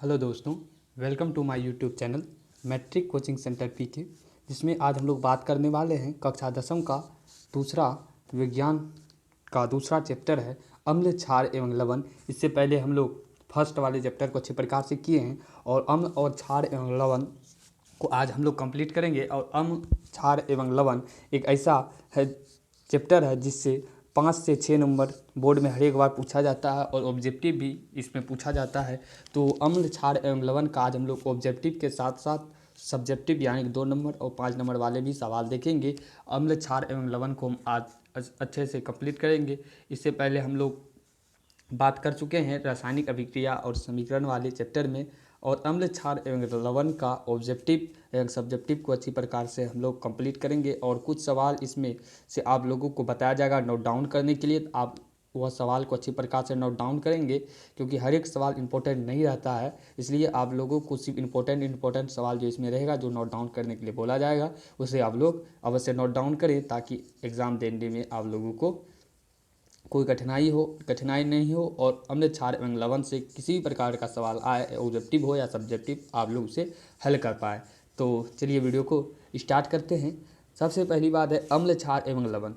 Hello दोस्तों, welcome to my YouTube channel matric coaching centre PK, जिसमें आज हम लोग बात करने वाले हैं कक्षा 10वीं का दूसरा विज्ञान का दूसरा चैप्टर है अम्ल, क्षार एवं लवण। इससे पहले हम लोग फर्स्ट वाले चैप्टर को अच्छे प्रकार से किए हैं और अम्ल और क्षार एवं लवण को आज हम लोग कंप्लीट करेंगे। और अम्ल, क्षार एवं लवण एक ऐसा है चैप्टर है जिससे 5 से 6 नंबर बोर्ड में हर एक बार पूछा जाता है और ऑब्जेक्टिव भी इसमें पूछा जाता है। तो अम्ल, क्षार एवं लवण का आज हम लोग ऑब्जेक्टिव के साथ साथ सब्जेक्टिव यानी कि 2 नंबर और 5 नंबर वाले भी सवाल देखेंगे। अम्ल, क्षार एवं लवण को हम आज अच्छे से कंप्लीट करेंगे। इससे पहले हम लोग बात कर चुके हैं रासायनिक अभिक्रिया और समीकरण वाले चैप्टर में, और अम्ल, क्षार एवं लवण का ऑब्जेक्टिव एवं सब्जेक्टिव को अच्छी प्रकार से हम लोग कंप्लीट करेंगे। और कुछ सवाल इसमें से आप लोगों को बताया जाएगा नोट डाउन करने के लिए। तो आप वह सवाल को अच्छी प्रकार से नोट डाउन करेंगे, क्योंकि हर एक सवाल इंपॉर्टेंट नहीं रहता है। इसलिए आप लोगों को सिर्फ इंपॉर्टेंट सवाल जो इसमें रहेगा, जो नोट डाउन करने के लिए बोला जाएगा, उसे आप लोग अवश्य नोट डाउन करें, ताकि एग्ज़ाम देने में आप लोगों को कोई कठिनाई नहीं हो। और अम्ल, क्षार एवं लवण से किसी भी प्रकार का सवाल आए, ऑब्जेक्टिव हो या सब्जेक्टिव, आप लोग उसे हल कर पाए। तो चलिए वीडियो को स्टार्ट करते हैं। सबसे पहली बात है अम्ल, क्षार एवं लवण।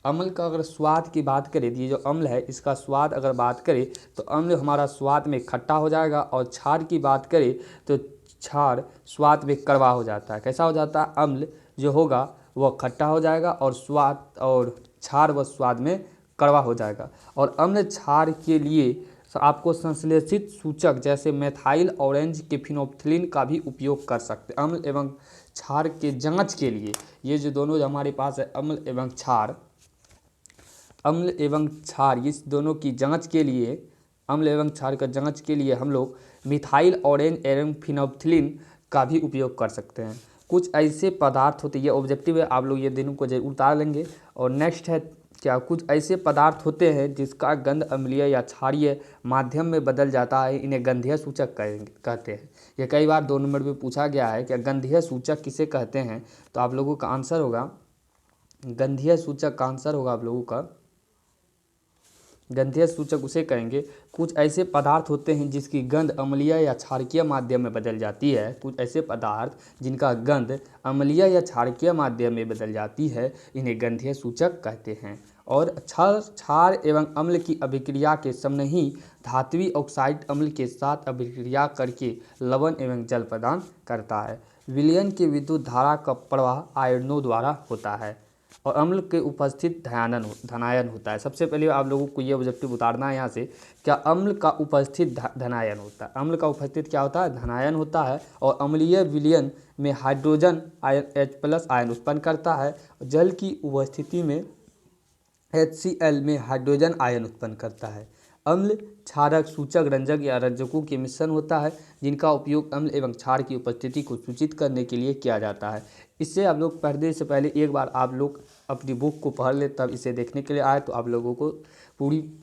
अम्ल का अगर स्वाद की बात करें तो ये जो अम्ल है इसका स्वाद अगर बात करें तो अम्ल हमारा स्वाद में खट्टा हो जाएगा, और क्षार की बात करें तो क्षार स्वाद में कड़वा हो जाता है। कैसा हो जाता है? अम्ल जो होगा वह खट्टा हो जाएगा और क्षार व स्वाद में कड़वा हो जाएगा। और अम्ल, क्षार के लिए आपको संश्लेषित सूचक जैसे मेथाइल ऑरेंज के फिनोल्फ्थीन का भी उपयोग कर सकते हैं। अम्ल एवं क्षार के जांच के लिए ये जो दोनों हमारे पास है अम्ल एवं क्षार, इस दोनों की जांच के लिए, अम्ल एवं क्षार का जांच के लिए हम लोग मिथाइल ऑरेंज एवं फिनोल्फ्थीन का भी उपयोग कर सकते हैं। कुछ ऐसे पदार्थ होते हैं, ये ऑब्जेक्टिव है, आप लोग ये दोनों को जरूर उतार लेंगे। और नेक्स्ट है क्या, कुछ ऐसे पदार्थ होते हैं जिसका गंध अम्लीय या क्षारीय माध्यम में बदल जाता है, इन्हें गंधीय सूचक कहते हैं। ये कई बार 2 नंबर में पूछा गया है कि गंधीय सूचक किसे कहते हैं। तो आप लोगों का आंसर होगा, गंधीय सूचक का आंसर होगा आप लोगों का, गंधीय सूचक उसे कहेंगे कुछ ऐसे पदार्थ होते हैं जिसकी गंध अम्लीय या क्षारकीय माध्यम में बदल जाती है। कुछ ऐसे पदार्थ जिनका गंध अम्लीय या क्षारकीय माध्यम में बदल जाती है, इन्हें गंधीय सूचक कहते हैं। और क्षार एवं अम्ल की अभिक्रिया के समय ही धात्विक ऑक्साइड अम्ल के साथ अभिक्रिया करके लवण एवं जल प्रदान करता है। विलयन की विद्युत धारा का प्रवाह आयनों द्वारा होता है और अम्ल के उपस्थित धनायन होता है। सबसे पहले आप लोगों को ये ऑब्जेक्टिव उतारना है यहाँ से, क्या अम्ल का उपस्थित धनायन होता है। अम्ल का उपस्थित क्या होता है? धनायन होता है। और अम्लीय विलयन में हाइड्रोजन आयन H+ आयन उत्पन्न करता है। जल की उपस्थिति में HCl में हाइड्रोजन आयन उत्पन्न करता है। अम्ल क्षारक, सूचक, रंजक या रंजकों के मिश्रण होता है, जिनका उपयोग अम्ल एवं क्षार की उपस्थिति को सूचित करने के लिए किया जाता है। इससे आप लोग पढ़ने से पहले एक बार आप लोग अपनी बुक को पढ़ ले, तब इसे देखने के लिए आए तो आप लोगों को पूरी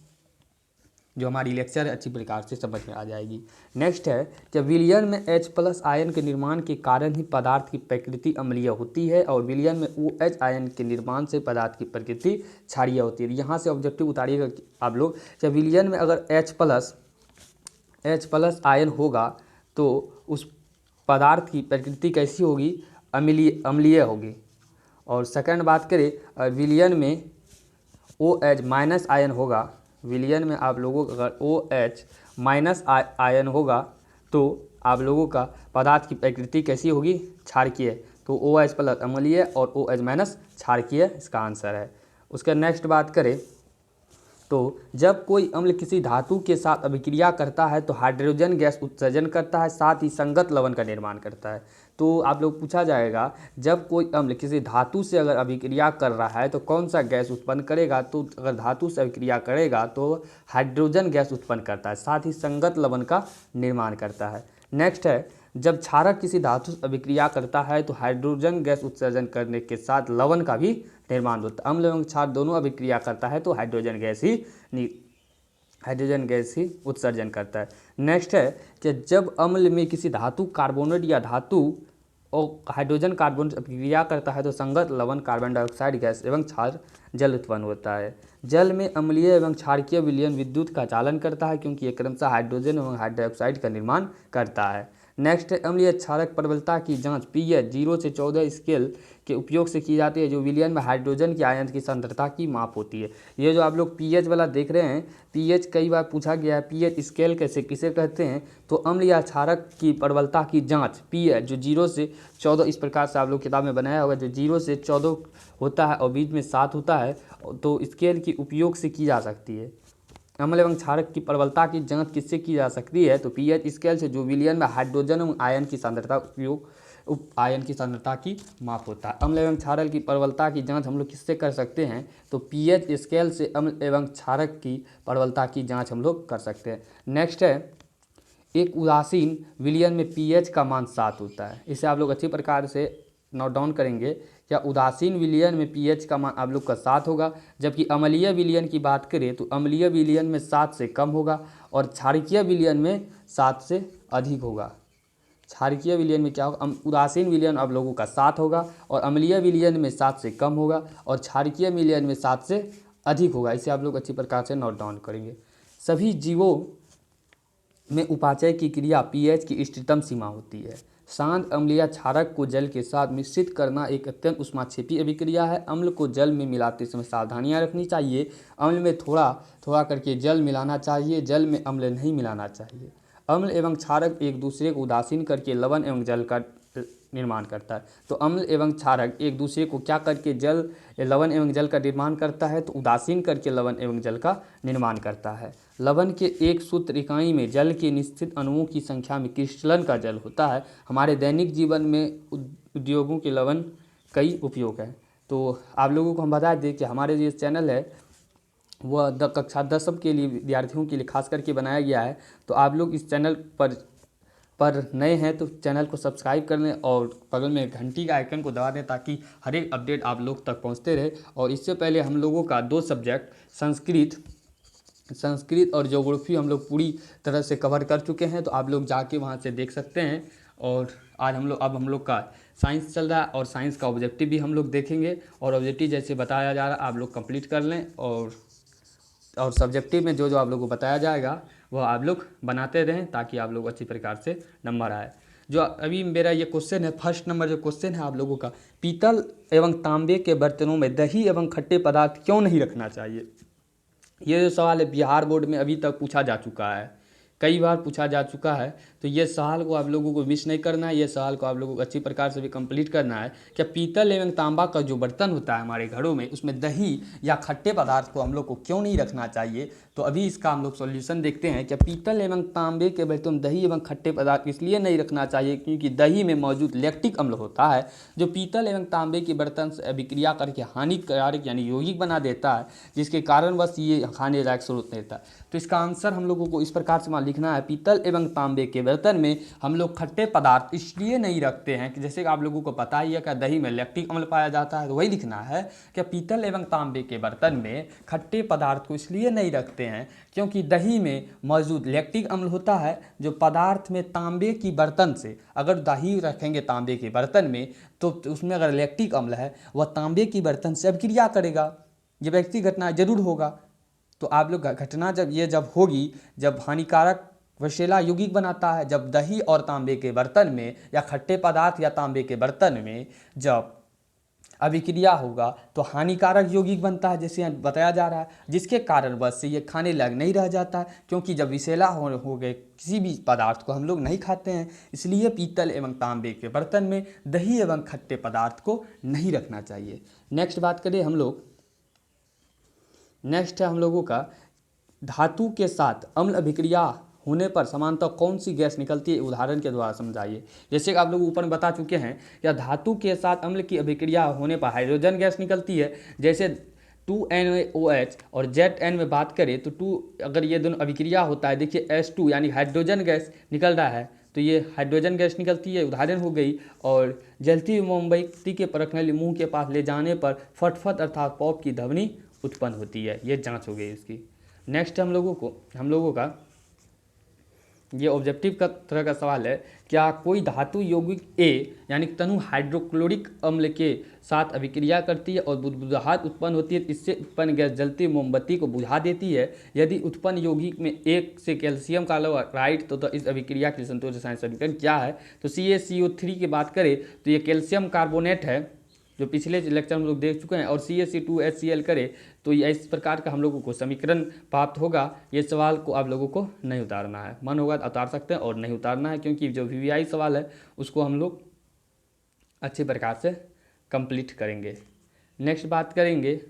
जो हमारी लेक्चर है अच्छी प्रकार से समझ में आ जाएगी। नेक्स्ट है कि विलयन में H+ आयन के निर्माण के कारण ही पदार्थ की प्रकृति अम्लीय होती है, और विलयन में OH आयन के निर्माण से पदार्थ की प्रकृति क्षारीय होती है। यहाँ से ऑब्जेक्टिव उतारिएगा आप लोग कि विलयन में अगर H+ आयन होगा तो उस पदार्थ की प्रकृति कैसी होगी? अम्लीय होगी। और सेकंड बात करें, विलयन में OH- आयन होगा, विलयन में आप लोगों का अगर OH- आयन होगा तो आप लोगों का पदार्थ की प्रकृति कैसी होगी? क्षारकीय। तो OH+ अम्लीय और OH- क्षारकीय इसका आंसर है। उसके नेक्स्ट बात करें तो जब कोई अम्ल किसी धातु के साथ अभिक्रिया करता है तो हाइड्रोजन गैस उत्सर्जन करता है, साथ ही संगत लवण का निर्माण करता है। तो आप लोग पूछा जाएगा, जब कोई अम्ल किसी धातु से अगर अभिक्रिया कर रहा है तो कौन सा गैस उत्पन्न करेगा? तो अगर धातु से अभिक्रिया करेगा तो हाइड्रोजन गैस उत्पन्न करता है, साथ ही संगत लवण का निर्माण करता है। नेक्स्ट है, जब क्षारक किसी धातु से अभिक्रिया करता है तो हाइड्रोजन गैस उत्सर्जन करने के साथ लवण का भी निर्माण होता है। अम्ल एवं क्षार दोनों अभिक्रिया करता है तो हाइड्रोजन गैस ही उत्सर्जन करता है। नेक्स्ट है कि जब अम्ल में किसी धातु कार्बोनेट या धातु और हाइड्रोजन कार्बन अभिक्रिया करता है तो संगत लवण कार्बन डाइऑक्साइड गैस एवं क्षार जल उत्पन्न होता है। जल में अम्लीय एवं क्षारकीय विलयन विद्युत का चालन करता है क्योंकि ये क्रमशः हाइड्रोजन एवं हाइड्रोक्साइड का निर्माण करता है। नेक्स्ट है अम्लीय क्षारक प्रबलता की जांच पीएच 0 से 14 स्केल के उपयोग से की जाती है, जो विलयन में हाइड्रोजन के आयन की सांद्रता की माप होती है। ये जो आप लोग पीएच वाला देख रहे हैं, पीएच कई बार पूछा गया है, पीएच स्केल कैसे किसे कहते हैं, तो अम्ल या क्षारक की प्रबलता की जांच पीएच जो 0 से 14 इस प्रकार से आप लोग किताब में बनाया हुआ, जो 0 से 14 होता है और बीच में 7 होता है, तो स्केल की उपयोग से की जा सकती है। अम्ल एवं क्षारक की प्रबलता की जांच किससे की जा सकती है, तो पीएच स्केल से, जो विलयन में हाइड्रोजन एवं आयन की सांद्रता आयन की सांद्रता की माप होता है। अम्ल एवं क्षारक की प्रबलता की जांच हम लोग किससे कर सकते हैं, तो पीएच स्केल से अम्ल एवं क्षारक की प्रबलता की जांच हम लोग कर सकते हैं। नेक्स्ट है एक उदासीन विलयन में पीएच का मान 7 होता है। इसे आप लोग अच्छी प्रकार से नोट डाउन करेंगे। क्या उदासीन विलयन में पीएच का मान आप लोग का 7 होगा, जबकि अम्लीय विलयन की बात करें तो अम्लीय विलयन में 7 से कम होगा और क्षारकीय विलयन में 7 से अधिक होगा। क्षारकीय विलयन में क्या होगा, उदासीन विलयन आप लोगों का 7 होगा और अम्लीय विलयन में 7 से कम होगा और क्षारकीय विलयन में 7 से अधिक होगा। इसे आप लोग अच्छी प्रकार से नोट डाउन करेंगे। सभी जीवों में उपापचय की क्रिया पीएच की इष्टतम सीमा होती है। शांत अम्लीय क्षारक को जल के साथ मिश्रित करना एक अत्यंत ऊष्माक्षेपी अभिक्रिया है। अम्ल को जल में मिलाते समय सावधानियां रखनी चाहिए। अम्ल में थोड़ा थोड़ा करके जल मिलाना चाहिए, जल में अम्ल नहीं मिलाना चाहिए। अम्ल एवं क्षारक एक दूसरे को उदासीन करके लवण एवं जल का निर्माण करता है। तो अम्ल एवं क्षारक एक दूसरे को क्या करके जल लवण एवं जल का निर्माण करता है, तो उदासीन करके लवण एवं जल का निर्माण करता है। लवण के एक सूत्र इकाई में जल के निश्चित अणुओं की संख्या में क्रिस्टलन का जल होता है। हमारे दैनिक जीवन में उद्योगों के लवण कई उपयोग हैं। तो आप लोगों को हम बता दें कि हमारे जो चैनल है वह कक्षा 10 के लिए विद्यार्थियों के लिए खास करके बनाया गया है। तो आप लोग इस चैनल पर नए हैं तो चैनल को सब्सक्राइब कर लें और बगल में घंटी का आइकन को दबा दें ताकि हर एक अपडेट आप लोग तक पहुंचते रहे। और इससे पहले हम लोगों का 2 सब्जेक्ट संस्कृत और ज्योग्राफी हम लोग पूरी तरह से कवर कर चुके हैं, तो आप लोग जाके वहां से देख सकते हैं। और आज हम लोग का साइंस चल रहा है और साइंस का ऑब्जेक्टिव भी हम लोग देखेंगे और ऑब्जेक्टिव जैसे बताया जा रहा है आप लोग कंप्लीट कर लें और सब्जेक्टिव में जो आप लोगों को बताया जाएगा वह आप लोग बनाते रहें ताकि आप लोग अच्छी प्रकार से नंबर आए। जो अभी मेरा ये क्वेश्चन है, फर्स्ट नंबर जो क्वेश्चन है आप लोगों का, पीतल एवं तांबे के बर्तनों में दही एवं खट्टे पदार्थ क्यों नहीं रखना चाहिए। ये जो सवाल है बिहार बोर्ड में अभी तक पूछा जा चुका है, कई बार पूछा जा चुका है। तो ये सवाल को आप लोगों को मिस नहीं करना है, ये सवाल को आप लोगों को अच्छी प्रकार से भी कंप्लीट करना है। क्या पीतल एवं तांबा का जो बर्तन होता है हमारे घरों में, उसमें दही या खट्टे पदार्थ को हम लोग को क्यों नहीं रखना चाहिए। तो अभी इसका हम लोग सॉल्यूशन देखते हैं। क्या पीतल एवं तांबे के बर्तन में दही एवं खट्टे पदार्थ इसलिए नहीं रखना चाहिए क्योंकि दही में मौजूद लैक्टिक अम्ल होता है जो पीतल एवं तांबे के बर्तन से अभिक्रिया करके हानिकारक यानी यौगिक बना देता है, जिसके कारण बस ये खाने लायक स्रोत नहीं रहता। तो इसका आंसर हम लोगों को इस प्रकार से लिखना है, पीतल एवं तांबे के बर्तन में हम लोग खट्टे पदार्थ इसलिए नहीं रखते हैं कि जैसे कि आप लोगों को पता ही है कि दही में लैक्टिक अम्ल पाया जाता है, तो वही लिखना है कि पीतल एवं तांबे के बर्तन में खट्टे पदार्थ को इसलिए नहीं रखते हैं क्योंकि दही में मौजूद लैक्टिक अम्ल होता है जो पदार्थ में तांबे की बर्तन से, अगर दही रखेंगे तांबे के बर्तन में तो उसमें अगर लैक्टिक अम्ल है वह तांबे की बर्तन से अभिक्रिया करेगा। ये व्यक्तिगत घटना जरूर होगा। तो आप लोग घटना जब होगी जब हानिकारक विषैला यौगिक बनाता है, जब दही और तांबे के बर्तन में या खट्टे पदार्थ या तांबे के बर्तन में जब अभिक्रिया होगा तो हानिकारक यौगिक बनता है, जैसे बताया जा रहा है, जिसके कारण बस से ये खाने लायक नहीं रह जाता है क्योंकि जब विषैला हो गए किसी भी पदार्थ को हम लोग नहीं खाते हैं। इसलिए पीतल एवं तांबे के बर्तन में दही एवं खट्टे पदार्थ को नहीं रखना चाहिए। नेक्स्ट बात करें हम लोग, नेक्स्ट है हम लोगों का धातु के साथ अम्ल अभिक्रिया होने पर समानतः कौन सी गैस निकलती है, उदाहरण के द्वारा समझाइए। जैसे कि आप लोग ऊपर बता चुके हैं, या धातु के साथ अम्ल की अभिक्रिया होने पर हाइड्रोजन गैस निकलती है। जैसे 2NaOH और ZN में बात करें तो 2 अगर ये दोनों अभिक्रिया होता है, देखिए H2 यानी हाइड्रोजन गैस निकल रहा है, तो ये हाइड्रोजन गैस निकलती है, उदाहरण हो गई। और जलती हुई मोमबत्ती के परखने मुंह के पास ले जाने पर फटफट अर्थात पॉप की ध्वनि उत्पन्न होती है, ये जांच हो गई इसकी। नेक्स्ट हम लोगों का ये ऑब्जेक्टिव का तरह का सवाल है। क्या कोई धातु यौगिक ए यानी तनु हाइड्रोक्लोरिक अम्ल के साथ अभिक्रिया करती है और बुदबुदाहट उत्पन्न होती है, इससे उत्पन्न गैस जलती मोमबत्ती को बुझा देती है। यदि उत्पन्न यौगिक में एक से कैल्शियम क्लोराइड तो इस अभिक्रिया के लिए संतुलित रासायनिक समीकरण क्या है? तो CaCO3 की बात करें तो ये कैल्शियम कार्बोनेट है, जो पिछले लेक्चर में लोग देख चुके हैं, और CaC2HCl करे तो ये इस प्रकार का हम लोगों को समीकरण प्राप्त होगा। ये सवाल को आप लोगों को नहीं उतारना है, मन होगा तो उतार सकते हैं और नहीं उतारना है, क्योंकि जो VVI सवाल है उसको हम लोग अच्छे प्रकार से कंप्लीट करेंगे। नेक्स्ट बात करेंगे,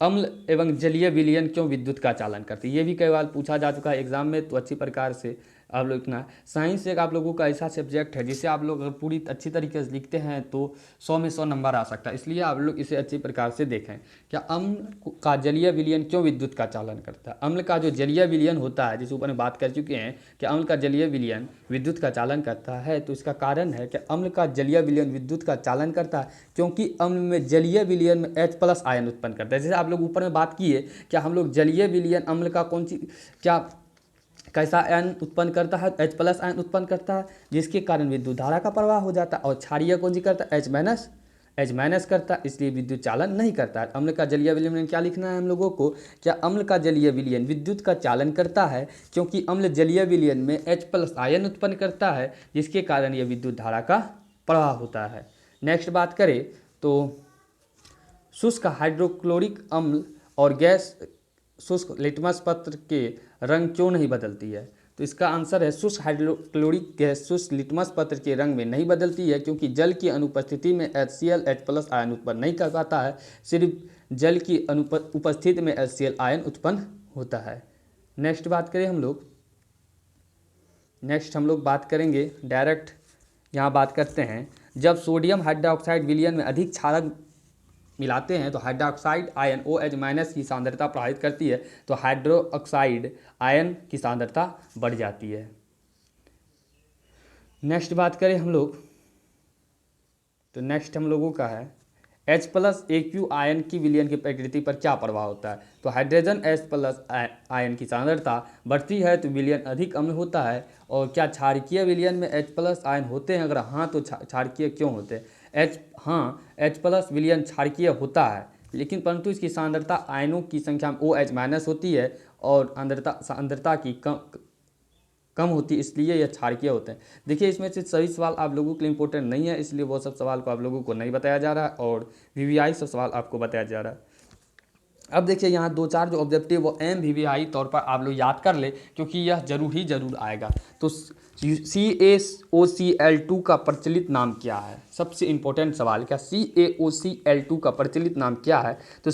अम्ल एवं जलीय विलयन क्यों विद्युत का चालन करती है? ये भी कई बार पूछा जा चुका है एग्जाम में, तो अच्छी प्रकार से आप लोग इतना। साइंस एक आप लोगों का ऐसा सब्जेक्ट है जिसे आप लोग अगर पूरी अच्छी तरीके से लिखते हैं तो 100 में 100 नंबर आ सकता है, इसलिए आप लोग इसे अच्छी प्रकार से देखें। क्या अम्ल का जलीय विलयन क्यों विद्युत का चालन करता है? अम्ल का जो जलीय विलयन होता है, जिस ऊपर में बात कर चुके हैं कि अम्ल का जलीय विलयन विद्युत का चालन करता है, तो इसका कारण है कि अम्ल का जलीय विलयन विद्युत का चालन करता है क्योंकि अम्ल में जलीय विलयन में H+ आयन उत्पन्न करता है। जैसे आप लोग ऊपर में बात किए, क्या हम लोग जलीय विलयन अम्ल का कैसा आयन उत्पन्न करता है? H+ आयन उत्पन्न करता है, जिसके कारण विद्युत धारा का प्रवाह हो जाता है। और क्षारीय कौन सी करता है? H- करता है, इसलिए विद्युत चालन नहीं करता है। अम्ल का जलीय विलयन में क्या लिखना है हम लोगों को? क्या अम्ल का जलीय विलयन विद्युत का चालन करता है क्योंकि अम्ल जलीय विलयन में H+ आयन उत्पन्न करता है, जिसके कारण यह विद्युत धारा का प्रवाह होता है। नेक्स्ट बात करें तो शुष्क हाइड्रोक्लोरिक अम्ल और गैस शुष्क लिटमस पत्र के रंग क्यों नहीं बदलती है? तो इसका आंसर है शुष्क हाइड्रोक्लोरिक गैस शुष्क लिटमस पत्र के रंग में नहीं बदलती है क्योंकि जल की अनुपस्थिति में HCl H+ आयन उत्पन्न नहीं कर पाता है, सिर्फ जल की उपस्थिति में HCl आयन उत्पन्न होता है। नेक्स्ट हम लोग बात करेंगे डायरेक्ट, यहाँ बात करते हैं, जब सोडियम हाइड्रोक्साइड विलयन में अधिक क्षारक मिलाते हैं तो हाइड्रोक्साइड आयन OH- की सांद्रता प्रभावित करती है, तो हाइड्रोक्साइड आयन की सांद्रता बढ़ जाती है। नेक्स्ट बात करें हम लोग तो नेक्स्ट हम लोगों का है H+ AQ आयन की विलयन की प्रकृति पर क्या प्रभाव होता है? तो हाइड्रोजन H+ आयन की सांद्रता बढ़ती है तो विलयन अधिक अम्ल होता है। और क्या क्षारकीय विलयन में H+ आयन होते हैं? अगर हाँ तो क्षारकीय क्यों होते हैं? H+ विलयन क्षारकीय होता है, लेकिन परंतु इसकी सांद्रता आयनों की संख्या में OH- होती है और सांद्रता की कम होती है, इसलिए यह क्षारकीय होते हैं। देखिए, इसमें से सभी सवाल आप लोगों के लिए इंपॉर्टेंट नहीं है, इसलिए वो सब सवाल को आप लोगों को नहीं बताया जा रहा है और VVI सब सवाल आपको बताया जा रहा है। अब देखिए, यहाँ 2-4 जो ऑब्जेक्टिव वो MVVI तौर पर आप लोग याद कर ले, क्योंकि यह जरूर आएगा। तो CaOCl2 का प्रचलित नाम क्या है? सबसे इंपॉर्टेंट सवाल, क्या CaOCl2 का प्रचलित नाम क्या है? तो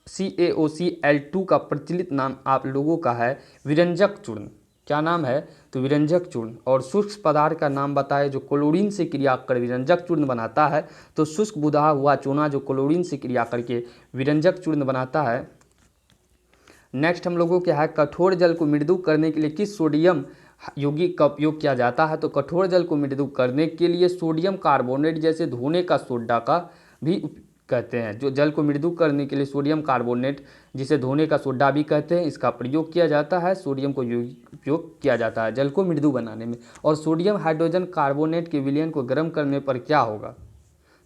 CaOCl2 का प्रचलित नाम आप लोगों का है विरंजक चूर्ण। क्या नाम है? तो विरंजक चूर्ण। और शुष्क पदार्थ का नाम बताए जो क्लोरीन से क्रिया कर विरंजक चूर्ण बनाता है, तो शुष्क बुधा हुआ चूना जो क्लोरीन से क्रिया करके विरंजक चूर्ण बनाता है। नेक्स्ट हम लोगों क्या है, कठोर जल को मृदु करने के लिए किस सोडियम यौगिक का उपयोग किया जाता है? तो कठोर जल को मृदु करने के लिए सोडियम कार्बोनेट जैसे धोने का सोडा का भी कहते हैं। जो जल को मृदु करने के लिए सोडियम कार्बोनेट जिसे धोने का सोडा भी कहते हैं, इसका प्रयोग किया जाता है। सोडियम को उपयोग किया जाता है जल को मृदु बनाने में। और सोडियम हाइड्रोजन कार्बोनेट के विलयन को गर्म करने पर क्या होगा?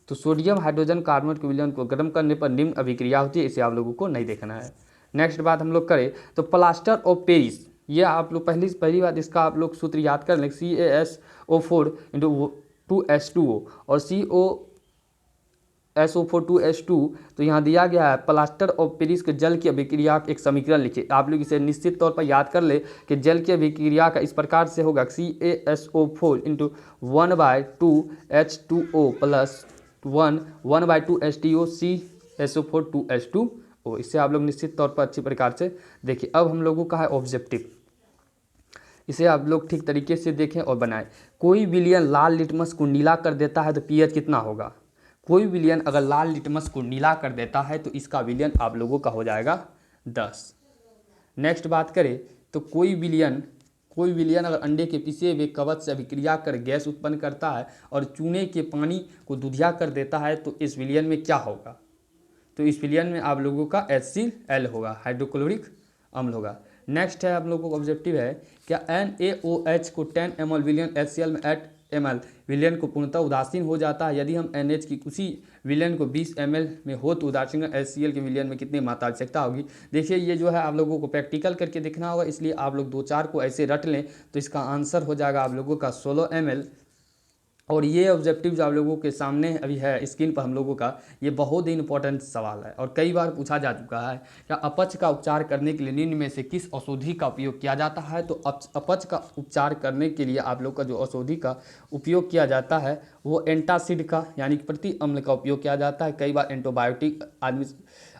तो सोडियम हाइड्रोजन कार्बोनेट के विलयन को गर्म करने पर निम्न अभिक्रिया होती है, इसे आप लोगों को नहीं देखना है। नेक्स्ट बात हम लोग करें तो प्लास्टर ऑफ पेरिस, ये आप लोग पहली बात इसका आप लोग सूत्र याद कर लें, CaSO4 × 2H2O और SO4 2H2। तो यहाँ दिया गया है प्लास्टर ऑफ पेरिस के जल की अभिक्रिया एक समीकरण लिखिए। आप लोग इसे निश्चित तौर पर याद कर ले कि जल की अभिक्रिया का इस प्रकार से होगा, CaSO4 × 1/2H2O + 1/2H2O CaSO4 2H2O। इससे आप लोग निश्चित तौर पर अच्छी प्रकार से देखिए। अब हम लोगों का है ऑब्जेक्टिव, इसे आप लोग ठीक तरीके से देखें और बनाएं। कोई विलयन लाल लिटमस को नीला कर देता है तो pH कितना होगा? कोई विलयन अगर लाल लिटमस को नीला कर देता है तो इसका विलयन आप लोगों का हो जाएगा 10। नेक्स्ट बात करें तो कोई विलयन अगर अंडे के पिसे हुए कवच से अभिक्रिया कर गैस उत्पन्न करता है और चूने के पानी को दूधिया कर देता है तो इस विलयन में क्या होगा? तो इस विलयन में आप लोगों का HCl होगा, हाइड्रोक्लोरिक अम्ल होगा। नेक्स्ट है आप लोगों को ऑब्जेक्टिव है क्या NaOH को 10 ml विलियन HCl में 8 ml विलियन को पूर्णतः उदासीन हो जाता है। यदि हम NH की उसी विलियन को 20 ml में हो तो उदासीन HCl के विलियन में कितनी मात्रा आवश्यकता होगी। देखिए ये जो है आप लोगों को प्रैक्टिकल करके देखना होगा, इसलिए आप लोग 2-4 को ऐसे रट लें तो इसका आंसर हो जाएगा आप लोगों का 16 ml। और ये ऑब्जेक्टिव जो आप लोगों के सामने अभी है स्क्रीन पर हम लोगों का, ये बहुत ही इंपॉर्टेंट सवाल है और कई बार पूछा जा चुका है। क्या अपच का उपचार करने के लिए निम्न में से किस औषधि का उपयोग किया जाता है। तो अपच का उपचार करने के लिए आप लोग का जो औषधि का उपयोग किया जाता है वो एंटासिड का यानी कि प्रति अम्ल का उपयोग किया जाता है। कई बार एंटीबायोटिक आदमी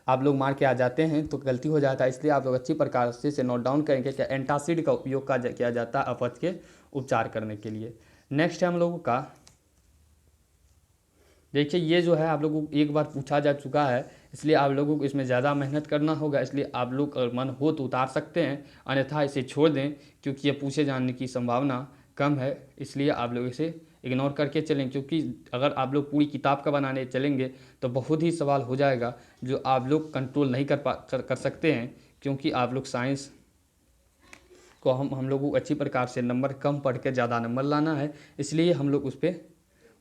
आप लोग मार के आ जाते हैं तो गलती हो जाता है, इसलिए आप लोग अच्छी प्रकार से नोट डाउन करेंगे कि एंटासिड का उपयोग किया जाता है अपच के उपचार करने के लिए। नेक्स्ट है हम लोगों का, देखिए ये जो है आप लोगों को एक बार पूछा जा चुका है, इसलिए आप लोगों को इसमें ज़्यादा मेहनत करना होगा। इसलिए आप लोग अगर मन हो तो उतार सकते हैं, अन्यथा इसे छोड़ दें क्योंकि ये पूछे जाने की संभावना कम है। इसलिए आप लोग इसे इग्नोर करके चलें, क्योंकि अगर आप लोग पूरी किताब का बनाने चलेंगे तो बहुत ही सवाल हो जाएगा जो आप लोग कंट्रोल नहीं कर सकते हैं, क्योंकि आप लोग साइंस को हम लोगों को अच्छी प्रकार से नंबर कम पढ़ के ज़्यादा नंबर लाना है, इसलिए हम लोग उस पर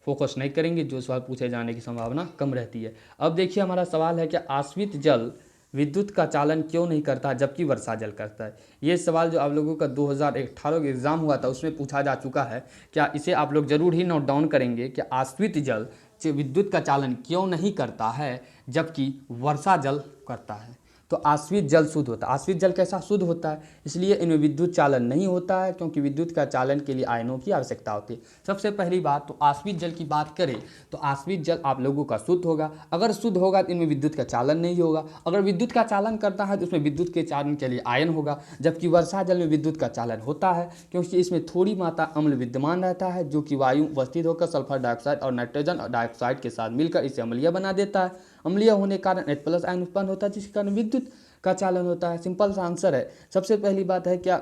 फोकस नहीं करेंगे, जो सवाल पूछे जाने की संभावना कम रहती है। अब देखिए हमारा सवाल है कि आश्रित जल विद्युत का चालन क्यों नहीं करता जबकि वर्षा जल करता है। ये सवाल जो आप लोगों का 2018 का एग्ज़ाम हुआ था उसमें पूछा जा चुका है। क्या इसे आप लोग ज़रूर ही नोट डाउन करेंगे कि आश्रित जल विद्युत का चालन क्यों नहीं करता है जबकि वर्षा जल करता है। तो आश्रित जल शुद्ध होता है। आश्रित जल कैसा शुद्ध होता है, इसलिए इनमें विद्युत चालन नहीं होता है, क्योंकि विद्युत का चालन के लिए आयनों की आवश्यकता होती है। सबसे पहली बात तो आश्रित जल की बात करें तो आश्रित जल आप लोगों का शुद्ध होगा। अगर शुद्ध होगा तो इनमें विद्युत का चालन नहीं होगा। अगर विद्युत का चालन करता है तो उसमें विद्युत के चालन के लिए आयन होगा। जबकि वर्षा जल में विद्युत का चालन होता है, क्योंकि इसमें थोड़ी मात्रा अम्ल विद्यमान रहता है, जो कि वायु उपस्थित होकर सल्फर डाइऑक्साइड और नाइट्रोजन डाइऑक्साइड के साथ मिलकर इसे अम्लीय बना देता है। अम्लीय होने के कारण H+ आयन उत्पन्न होता है, जिसके कारण विद्युत का चालन होता है। सिंपल सा आंसर है। सबसे पहली बात है क्या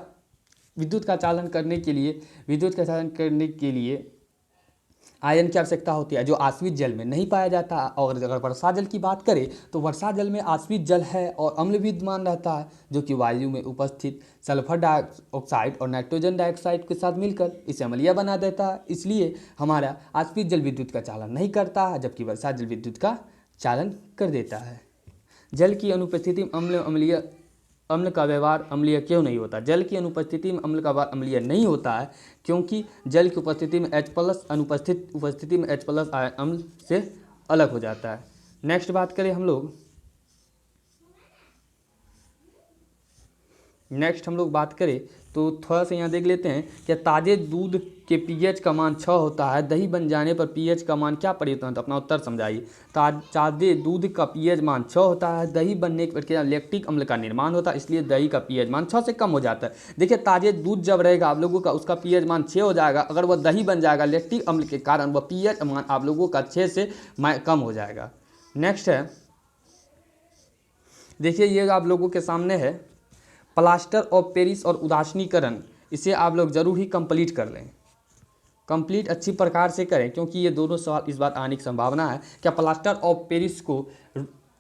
विद्युत का चालन करने के लिए आयन की आवश्यकता होती है, जो आश्रित जल में नहीं पाया जाता। और अगर वर्षा जल की बात करें तो वर्षा जल में आश्रित जल है और अम्ल विद्यमान रहता है, जो कि वायु में उपस्थित सल्फर डाइऑक्साइड और नाइट्रोजन डाइऑक्साइड के साथ मिलकर इसे अम्लीय बना देता है। इसलिए हमारा आश्रित जल विद्युत का चालन नहीं करता है, जबकि वर्षा जल विद्युत का चालन कर देता है। जल की अनुपस्थिति में अम्ल का व्यवहार अम्लीय क्यों नहीं होता। जल की अनुपस्थिति में अम्ल का व्यवहार अम्लीय नहीं होता है, क्योंकि जल की उपस्थिति में उपस्थिति में H+ आयन अम्ल से अलग हो जाता है। नेक्स्ट बात करें हम लोग, बात करें तो थोड़ा सा यहाँ देख लेते हैं कि ताज़े दूध के pH का मान 6 होता है, दही बन जाने पर pH का मान क्या परिवर्तन होता है। अपना उत्तर समझाइए। ताज़े दूध का pH मान 6 होता है, दही बनने की प्रक्रिया लैक्टिक अम्ल का निर्माण होता है, इसलिए दही का pH मान 6 से कम हो जाता है। देखिए ताज़े दूध जब रहेगा आप लोगों का उसका pH मान 6 हो जाएगा, अगर वह दही बन जाएगा लैक्टिक अम्ल के कारण वह pH मान आप लोगों का 6 से कम हो जाएगा। नेक्स्ट है, देखिए ये आप लोगों के सामने है प्लास्टर ऑफ पेरिस और उदासीनीकरण। इसे आप लोग जरूर ही कंप्लीट कर लें, कंप्लीट अच्छी प्रकार से करें, क्योंकि ये दोनों सवाल इस बार आने की संभावना है। क्या प्लास्टर ऑफ पेरिस को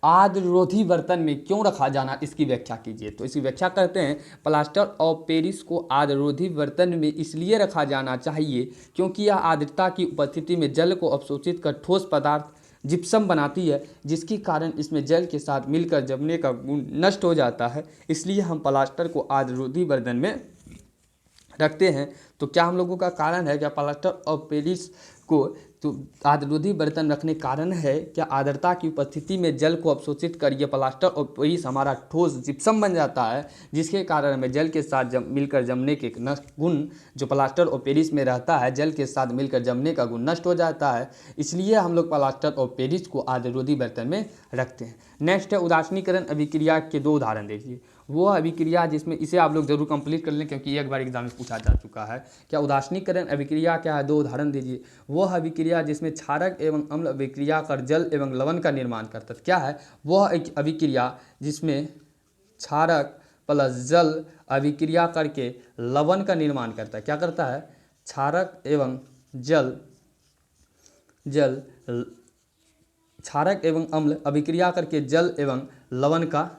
आर्द्ररोधी बर्तन में क्यों रखा जाना, इसकी व्याख्या कीजिए। तो इसकी व्याख्या करते हैं। प्लास्टर ऑफ पेरिस को आर्द्ररोधी बर्तन में इसलिए रखा जाना चाहिए क्योंकि यह आर्द्रता की उपस्थिति में जल को अवशोषित कर ठोस पदार्थ जिप्सम बनाती है, जिसके कारण इसमें जल के साथ मिलकर जमने का गुण नष्ट हो जाता है। इसलिए हम प्लास्टर को आर्द्ररोधी बर्तन में रखते हैं। तो क्या हम लोगों का कारण है क्या प्लास्टर ऑफ पेरिस को तो आर्द्ररोधी बर्तन रखने कारण है क्या आर्द्रता की उपस्थिति में जल को अवशोषित कर यह प्लास्टर ऑफ पेरिस हमारा ठोस जिप्सम बन जाता है, जिसके कारण हमें जल के साथ मिलकर जमने के गुण जो प्लास्टर ऑफ पेरिस में रहता है, जल के साथ मिलकर जमने का गुण नष्ट हो जाता है। इसलिए हम लोग प्लास्टर ऑफ पेरिस को आर्द्ररोधी बर्तन में रखते हैं। नेक्स्ट है उदासीनीकरण अभिक्रिया के 2 उदाहरण देखिए। वो अभिक्रिया जिसमें इसे आप लोग जरूर कंप्लीट कर लें, क्योंकि एक बार एग्जाम में पूछा जा चुका है। क्या उदासीनीकरण अभिक्रिया क्या है, 2 उदाहरण दीजिए। वह अभिक्रिया जिसमें क्षारक एवं अम्ल अभिक्रिया कर जल एवं लवण का निर्माण करता है। क्या है वह एक अभिक्रिया जिसमें क्षारक प्लस जल अभिक्रिया करके लवण का निर्माण करता है। क्या करता है, क्षारक एवं क्षारक एवं अम्ल अभिक्रिया करके जल एवं लवण का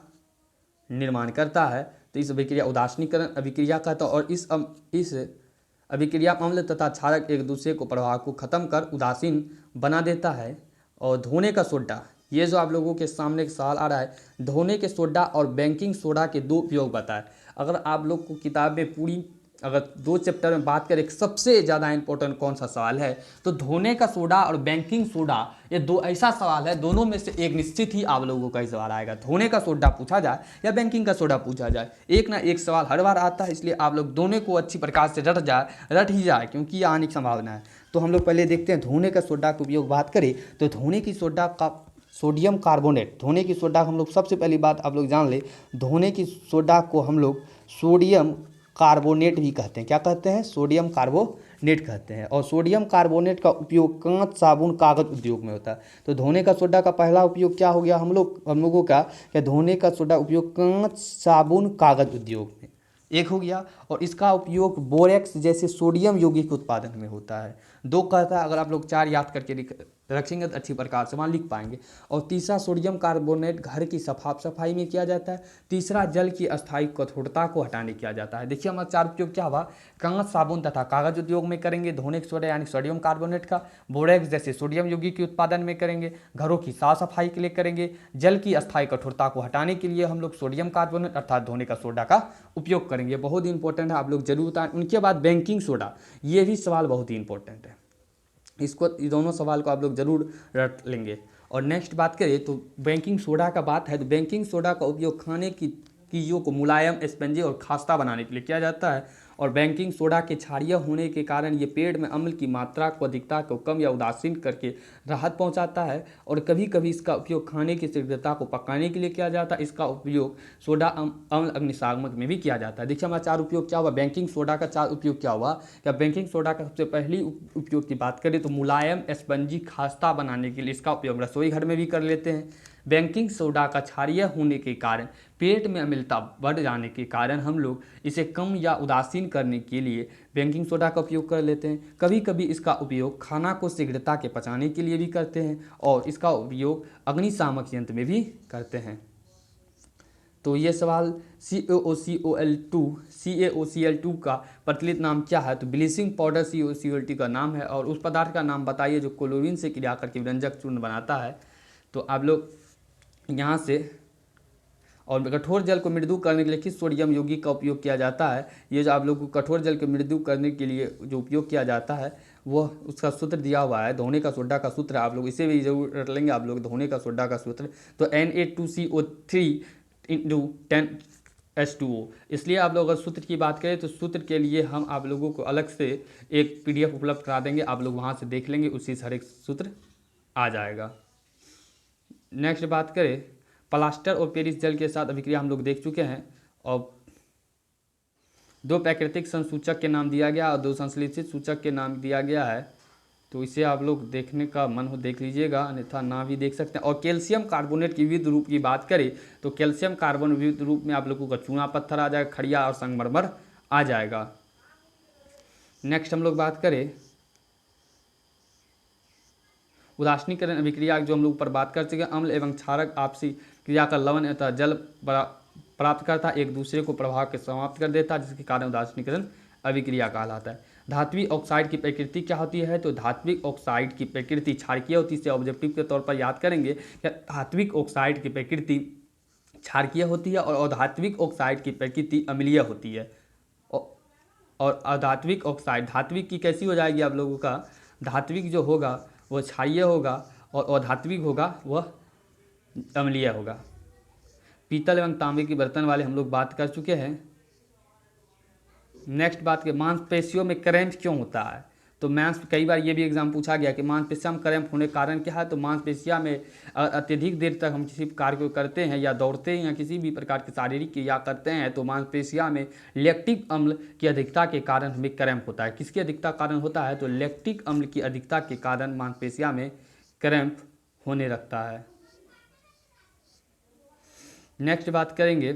निर्माण करता है। तो इस अभिक्रिया उदासीनीकरण अभिक्रिया कहता है। और इस अभिक्रिया अम्ल तथा क्षारक एक दूसरे को प्रभाव को खत्म कर उदासीन बना देता है। और धोने का सोडा, ये जो आप लोगों के सामने एक सवाल आ रहा है, धोने के सोडा और बेकिंग सोडा के दो उपयोग बताएं। अगर आप लोग को किताब में पूरी अगर 2 चैप्टर में बात करें सबसे ज़्यादा इंपॉर्टेंट कौन सा सवाल है, तो धोने का सोडा और बेकिंग सोडा, ये दो ऐसा सवाल है, दोनों में से एक निश्चित ही आप लोगों का ही सवाल आएगा। धोने का सोडा पूछा जाए या बेकिंग का सोडा पूछा जाए, एक ना एक सवाल हर बार आता है, इसलिए आप लोग दोनों को अच्छी प्रकार से रट ही जाए, क्योंकि ये आने की संभावना है। तो हम लोग पहले देखते हैं धोने का सोडा का उपयोग बात करें तो धोने की सोडा का सोडियम कार्बोनेट, धोने की सोडा हम लोग सबसे पहली बात आप लोग जान ले, धोने की सोडा को हम लोग सोडियम कार्बोनेट भी कहते हैं। क्या कहते हैं? सोडियम कार्बोनेट कहते हैं। और सोडियम कार्बोनेट का उपयोग कांच, साबुन, कागज उद्योग में होता है। तो धोने का सोडा का पहला उपयोग क्या हो गया हम लोगों का, क्या धोने का सोडा उपयोग कांच, साबुन, कागज उद्योग में एक हो गया। और इसका उपयोग बोरेक्स जैसे सोडियम यौगिक के उत्पादन में होता है। 2 कहता है, अगर आप लोग 4 याद करके रखेंगे तो अच्छी प्रकार से वहाँ लिख पाएंगे। और तीसरा सोडियम कार्बोनेट घर की सफाई में किया जाता है। तीसरा जल की अस्थायी कठोरता को हटाने किया जाता है। देखिए हमारा 4 उपयोग क्या हुआ, कांच, साबुन तथा कागज उद्योग में करेंगे धोने का सोडा यानी सोडियम कार्बोनेट का, बोरेक्स जैसे सोडियम यौगिक के उत्पादन में करेंगे, घरों की साफ सफाई के लिए करेंगे, जल की अस्थायी कठोरता को हटाने के लिए हम लोग सोडियम कार्बोनेट अर्थात धोने का सोडा का उपयोग करेंगे। बहुत ही इंपॉर्टेंट है, आप लोग जरूर बताएं। उनके बाद बेकिंग सोडा, ये भी सवाल बहुत ही इंपॉर्टेंट है, इसको दोनों सवाल को आप लोग जरूर रट लेंगे। और नेक्स्ट बात करें तो बेकिंग सोडा का बात है, तो बेकिंग सोडा का उपयोग खाने की चीज़ों को मुलायम, स्पंजी और खास्ता बनाने के लिए किया जाता है। और बेकिंग सोडा के क्षारीय होने के कारण ये पेट में अम्ल की मात्रा को अधिकता को कम या उदासीन करके राहत पहुंचाता है। और कभी कभी इसका उपयोग खाने की शीघ्रता को पकाने के लिए किया जाता है। इसका उपयोग सोडा अम्ल अग्निशामक में भी किया जाता है। देखिए हमारा 4 उपयोग क्या हुआ, बेकिंग सोडा का 4 उपयोग क्या हुआ। क्या बेकिंग सोडा का सबसे पहली उपयोग की बात करें तो मुलायम, स्पंजी, खास्ता बनाने के लिए इसका उपयोग रसोई घर में भी कर लेते हैं। बेकिंग सोडा का क्षारीय होने के कारण पेट में अम्लता बढ़ जाने के कारण हम लोग इसे कम या उदासीन करने के लिए बेकिंग सोडा का उपयोग कर लेते हैं। कभी कभी इसका उपयोग खाना को शीघ्रता के पचाने के लिए भी करते हैं और इसका उपयोग अग्निशामक यंत्र में भी करते हैं। तो ये सवाल CaOCl2 का प्रचलित नाम क्या है, तो ब्लीचिंग पाउडर CaOCl2 का नाम है। और उस पदार्थ का नाम बताइए जो क्लोरीन से क्रिया करके व्यंजक चूर्ण बनाता है। तो आप लोग यहाँ से, और कठोर जल को मृदु करने के लिए किस सोडियम यौगिक का उपयोग किया जाता है। ये जो आप लोग को कठोर जल को मृदु करने के लिए जो उपयोग किया जाता है वह उसका सूत्र दिया हुआ है, धोने का सोडा का सूत्र, आप लोग इसे भी जरूर रट लेंगे आप लोग, धोने का सोडा का सूत्र। तो Na2CO3 × 10H2O। इसलिए आप लोग अगर सूत्र की बात करें तो सूत्र के लिए हम आप लोगों को अलग से एक PDF उपलब्ध करा देंगे, आप लोग वहाँ से देख लेंगे, उसी से हर एक सूत्र आ जाएगा। नेक्स्ट बात करें, प्लास्टर और पेरिस जल के साथ अभिक्रिया हम लोग देख चुके हैं। और 2 प्राकृतिक संसूचक के नाम दिया गया और 2 संश्लेषित सूचक के नाम दिया गया है। तो इसे आप लोग देखने का मन हो देख लीजिएगा, अन्यथा ना भी देख सकते हैं। और कैल्शियम कार्बोनेट की विविध रूप की बात करें तो कैल्शियम कार्बोनेट विविध रूप में आप लोगों का चूना पत्थर आ जाएगा, खड़िया और संगमरमर आ जाएगा। नेक्स्ट हम लोग बात करें उदासीनीकरण अभिक्रिया, जो हम लोग ऊपर बात कर चुके हैं। अम्ल एवं क्षारक आपसी क्रिया का लवण अथवा जल प्राप्त करता है, एक दूसरे को प्रभाव के समाप्त कर देता है, जिसके कारण उदासीनीकरण अभिक्रिया कहलाता है। धात्विक ऑक्साइड की प्रकृति क्या होती है, तो धात्विक ऑक्साइड की प्रकृति क्षारकीय होती है। इसे ऑब्जेक्टिव के तौर पर याद करेंगे कि धात्विक ऑक्साइड की प्रकृति क्षारकीय होती है और अधात्विक ऑक्साइड की प्रकृति अम्लीय होती है। और अधात्विक ऑक्साइड, धात्विक की कैसी हो जाएगी आप लोगों का, धात्विक जो होगा वह क्षारीय होगा और अधात्विक होगा वह अम्लीय होगा। पीतल एवं तांबे के बर्तन वाले हम लोग बात कर चुके हैं। नेक्स्ट बात के मांसपेशियों में क्रैम्प क्यों होता है, तो कई बार ये भी एग्जाम पूछा गया कि मांसपेशियों में क्रैम्प होने का कारण क्या है। तो मांसपेशियों में अत्यधिक देर तक हम किसी कार्य को करते हैं या दौड़ते हैं या किसी भी प्रकार की शारीरिक क्रिया करते हैं तो मांसपेशियों में लैक्टिक अम्ल की अधिकता के कारण हमें क्रैम्प होता है। किसकी अधिकता कारण होता है, तो लैक्टिक अम्ल की अधिकता के कारण मांसपेशियों में क्रैम्प होने लगता है। नेक्स्ट बात करेंगे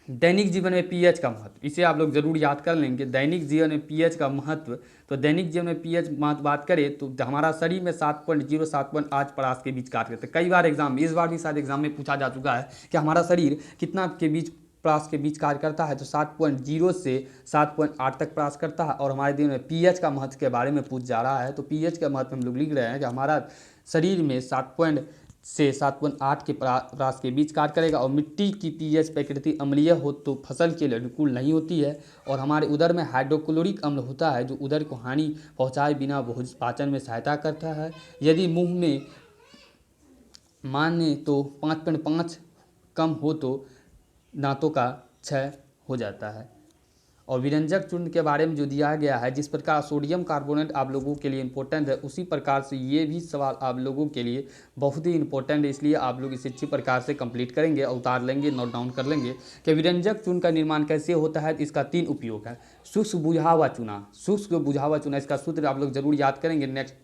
दैनिक जीवन में पीएच का महत्व, इसे आप लोग जरूर याद कर लेंगे। दैनिक जीवन में पीएच का महत्व, तो दैनिक जीवन में पीएच महत्व बात करें तो हमारा शरीर में 7.0 7.8 परास के बीच कार्य करते हैं। कई बार एग्जाम में, इस बार भी शायद एग्जाम में पूछा जा चुका है कि हमारा शरीर कितना के बीच परास के बीच कार्य करता है, तो 7.0 से 7.8 तक परास करता है। और हमारे दिन में पीएच का महत्व के बारे में पूछ जा रहा है, तो पीएच का महत्व हम लोग लिख रहे हैं कि हमारा शरीर में 7 से 7.8 के परास के बीच कार्य करेगा। और मिट्टी की पीएच प्रकृति अम्लीय हो तो फसल के लिए अनुकूल नहीं होती है। और हमारे उदर में हाइड्रोक्लोरिक अम्ल होता है, जो उदर को हानि पहुंचाए बिना भोजन पाचन में सहायता करता है। यदि मुंह में माने तो 5.5 कम हो तो दांतों का क्षय हो जाता है। और विरंजक चूर्ण के बारे में जो दिया गया है, जिस प्रकार सोडियम कार्बोनेट आप लोगों के लिए इंपॉर्टेंट है, उसी प्रकार से ये भी सवाल आप लोगों के लिए बहुत ही इंपॉर्टेंट है। इसलिए आप लोग इसे अच्छी प्रकार से कंप्लीट करेंगे और उतार लेंगे, नोट डाउन कर लेंगे कि विरंजक चूर्ण का निर्माण कैसे होता है। इसका 3 उपयोग है। शुष्क बुझा हुआ चूना, शुष्क बुझा हुआ चूना, इसका सूत्र आप लोग जरूर याद करेंगे। नेक्स्ट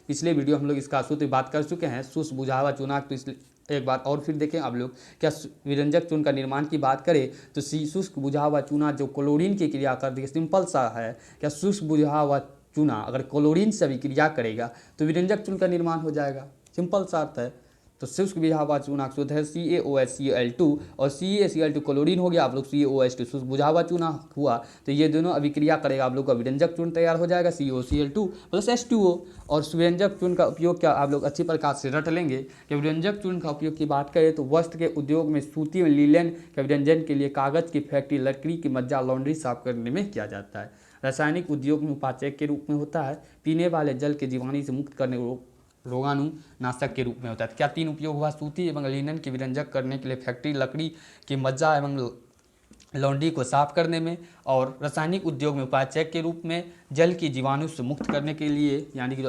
पिछले वीडियो हम लोग इसका सूत्र बात कर चुके हैं, शुष्क बुझा हुआ चूना। तो इसलिए एक बात और फिर देखें आप लोग, क्या विरंजक चूर्ण का निर्माण की बात करें तो शुष्क बुझा हुआ चूना जो क्लोरीन की क्रिया कर दी, सिंपल सा है। क्या शुष्क बुझा हुआ चूना अगर क्लोरीन से अभिक्रिया करेगा तो विरंजक चूर्ण का निर्माण हो जाएगा, सिंपल सा अर्थ है। तो शुष्क बुझा हुआ चूना शुद्ध है CaOH Cl2 और CaCl2 क्लोरीन हो गया, आप लोग CaOH2 शुष्क बुझा हुआ चूना हुआ, तो ये दोनों अभिक्रिया करेगा, आप लोग का विरंजक चूर्ण तैयार हो जाएगा CaCl2 प्लस H2O। और विरंजक चूर्ण का उपयोग क्या आप लोग अच्छी प्रकार से रट लेंगे कि विरंजक चूर्ण का उपयोग की बात करें तो वस्त्र के उद्योग में सूती और लीलन के विरंजन के लिए, कागज की फैक्ट्री, लकड़ी की मज्जा, लॉन्ड्री साफ करने में किया जाता है। रासायनिक उद्योग में उपाचक के रूप में होता है, पीने वाले जल के जीवाणु से मुक्त करने रोगाणु नाशक के रूप में होता है। क्या 3 उपयोग हुआ? सूती एवं लिनन की विरंजक करने के लिए, फैक्ट्री, लकड़ी की मज्जा एवं लॉन्ड्री को साफ करने में, और रासायनिक उद्योग में उपाचक के रूप में जल की जीवाणु से मुक्त करने के लिए, यानी कि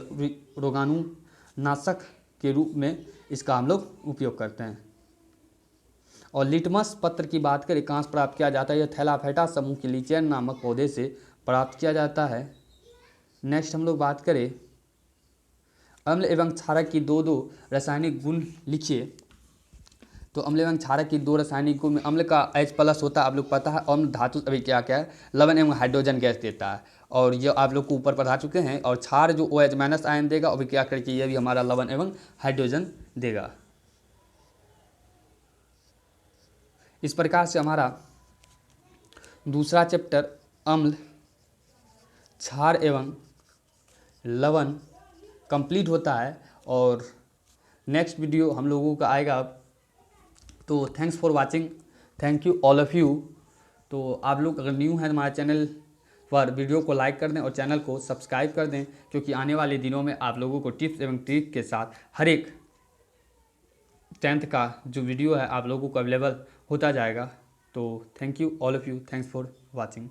रोगाणु नाशक के रूप में इसका हम लोग उपयोग करते हैं। और लिटमस पत्र की बात करें कहाँ से प्राप्त किया जाता है? यह थैलाफैटा समूह के लीचेन नामक पौधे से प्राप्त किया जाता है। नेक्स्ट हम लोग बात करें अम्ल एवं क्षारक की दो रासायनिक गुण लिखिए। तो अम्ल एवं क्षारक की 2 रासायनिक गुण में अम्ल का H+ होता है, आप लोग पता है। अम्ल धातु अभी क्या क्या है, लवण एवं हाइड्रोजन गैस देता है, और ये आप लोग को ऊपर पढ़ा चुके हैं। और क्षार जो OH- आयन देगा, अभी क्या करके ये भी हमारा लवण एवं हाइड्रोजन देगा। इस प्रकार से हमारा दूसरा चैप्टर अम्ल, क्षार एवं लवण कंप्लीट होता है। और नेक्स्ट वीडियो हम लोगों का आएगा। तो thanks for watching, thank you all of you. तो आप लोग अगर न्यू हैं हमारे चैनल पर, वीडियो को लाइक कर दें और चैनल को सब्सक्राइब कर दें, क्योंकि आने वाले दिनों में आप लोगों को टिप्स एवं ट्रिक के साथ हर एक 10th का जो वीडियो है आप लोगों को अवेलेबल होता जाएगा। तो thank you all of you, thanks for watching.